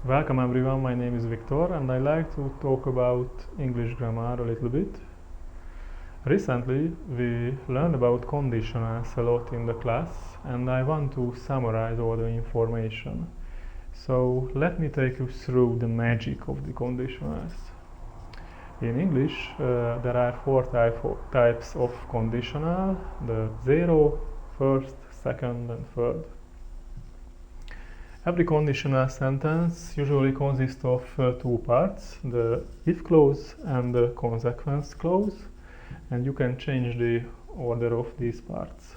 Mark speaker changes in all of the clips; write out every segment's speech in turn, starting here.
Speaker 1: Welcome everyone, my name is Victor and I like to talk about English grammar a little bit. Recently we learned about conditionals a lot in the class and I want to summarize all the information. So let me take you through the magic of the conditionals. In English there are four types of conditional: the zero, first, second and third. Every conditional sentence usually consists of two parts, the if clause and the consequence clause, and you can change the order of these parts.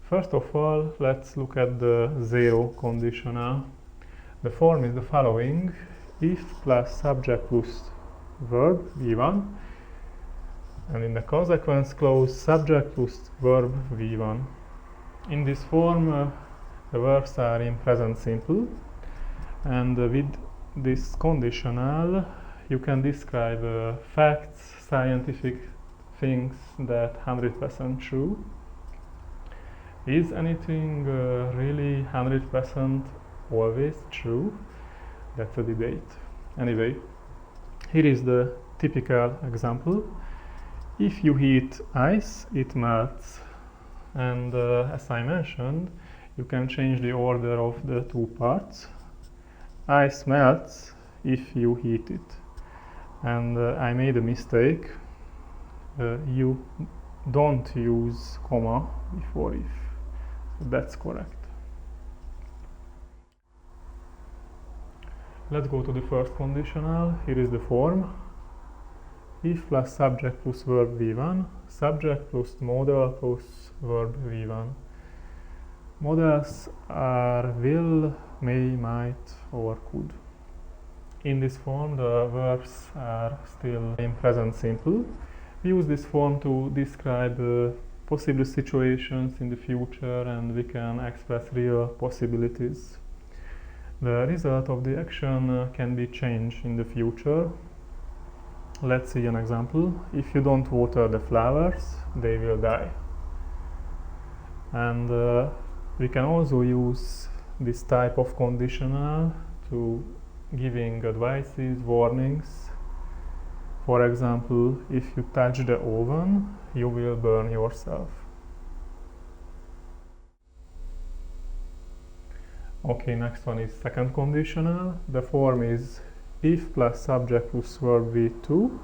Speaker 1: First of all, let's look at the zero conditional. The form is the following: if plus subject plus verb V1, and in the consequence clause subject plus verb V1. In this form the verbs are in present simple, and with this conditional you can describe facts, scientific things that 100% true. Is anything really 100% always true? That's a debate. Anyway, here is the typical example. If you heat ice, it melts. And as I mentioned, you can change the order of the two parts. Ice melts if you heat it. And I made a mistake. You don't use comma before if. That's correct. Let's go to the first conditional. Here is the form: if plus subject plus verb V1, subject plus modal plus verb V1. Modals are will, may, might or could. In this form the verbs are still in present simple. We use this form to describe possible situations in the future, and we can express real possibilities. The result of the action can be changed in the future. Let's see an example. If you don't water the flowers, they will die. And we can also use this type of conditional to giving advices, warnings. For example, if you touch the oven, you will burn yourself. Okay, next one is second conditional. The form is if plus subject plus verb V2,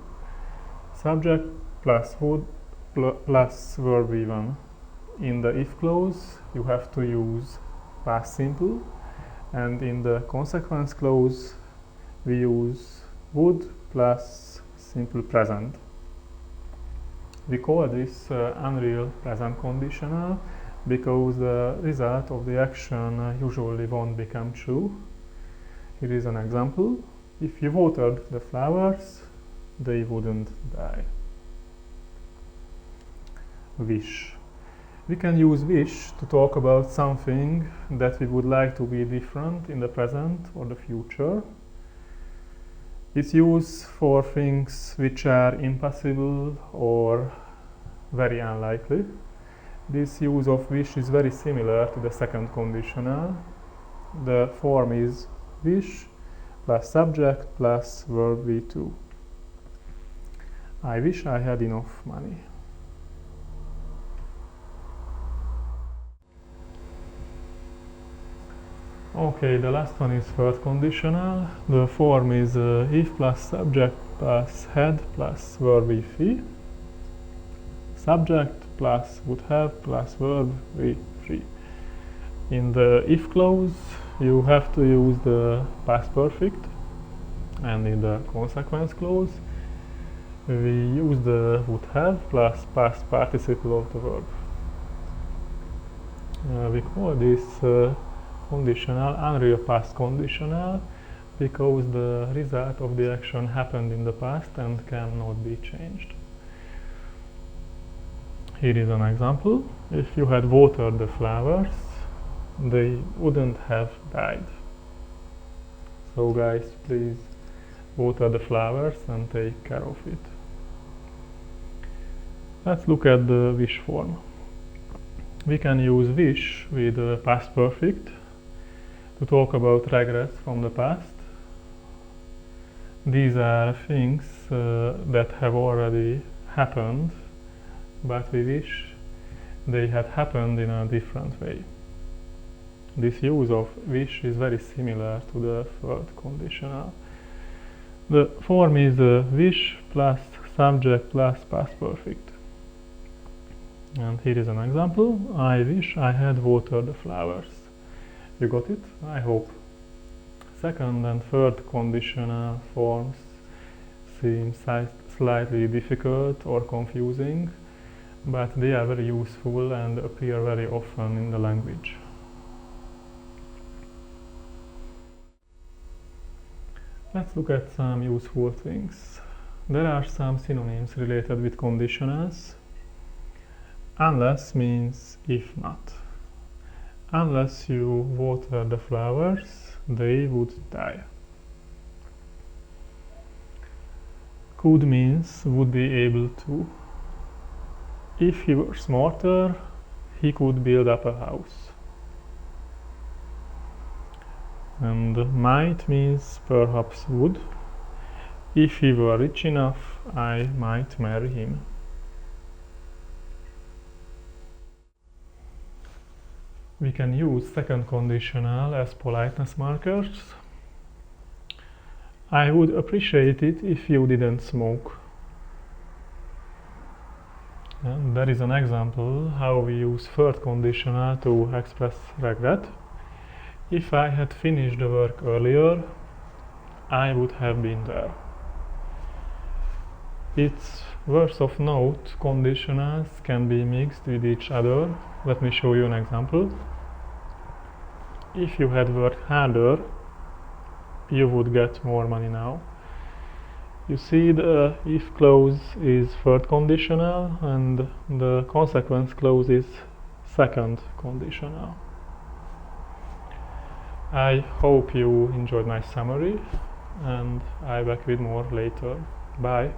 Speaker 1: subject plus would plus verb V1. In the if clause, you have to use past simple, and in the consequence clause, we use would plus simple present. We call this unreal present conditional because the result of the action usually won't become true. Here is an example: if you watered the flowers, they wouldn't die. Wish. We can use wish to talk about something that we would like to be different in the present or the future. It's used for things which are impossible or very unlikely. This use of wish is very similar to the second conditional. The form is wish plus subject plus verb V2. I wish I had enough money. Okay, the last one is third conditional. The form is if plus subject plus had plus verb if. Subject plus would have plus verb V3. In the if clause, you have to use the past perfect, and in the consequence clause, we use the would have plus past participle of the verb. We call this conditional unreal past conditional because the result of the action happened in the past and cannot be changed. Here is an example: if you had watered the flowers, they wouldn't have died. So guys, please water the flowers and take care of it. Let's look at the wish form. We can use wish with past perfect to talk about regrets from the past. These are things that have already happened, but we wish they had happened in a different way. This use of wish is very similar to the third conditional. The form is wish plus subject plus past perfect. And here is an example. I wish I had watered the flowers. You got it? I hope. Second and third conditional forms seem slightly difficult or confusing, but they are very useful and appear very often in the language. Let's look at some useful things. There are some synonyms related with conditionals. Unless means if not. Unless you water the flowers, they would die. Could means would be able to. If he were smarter, he could build up a house. And might means perhaps would. If he were rich enough, I might marry him. We can use second conditional as politeness markers. I would appreciate it if you didn't smoke. And there is an example how we use third conditional to express regret. If I had finished the work earlier, I would have been there. It's worth of note, conditionals can be mixed with each other. Let me show you an example. If you had worked harder, you would get more money now. You see, the if clause is third conditional and the consequence clause is second conditional. I hope you enjoyed my summary, and I'll be back with more later. Bye.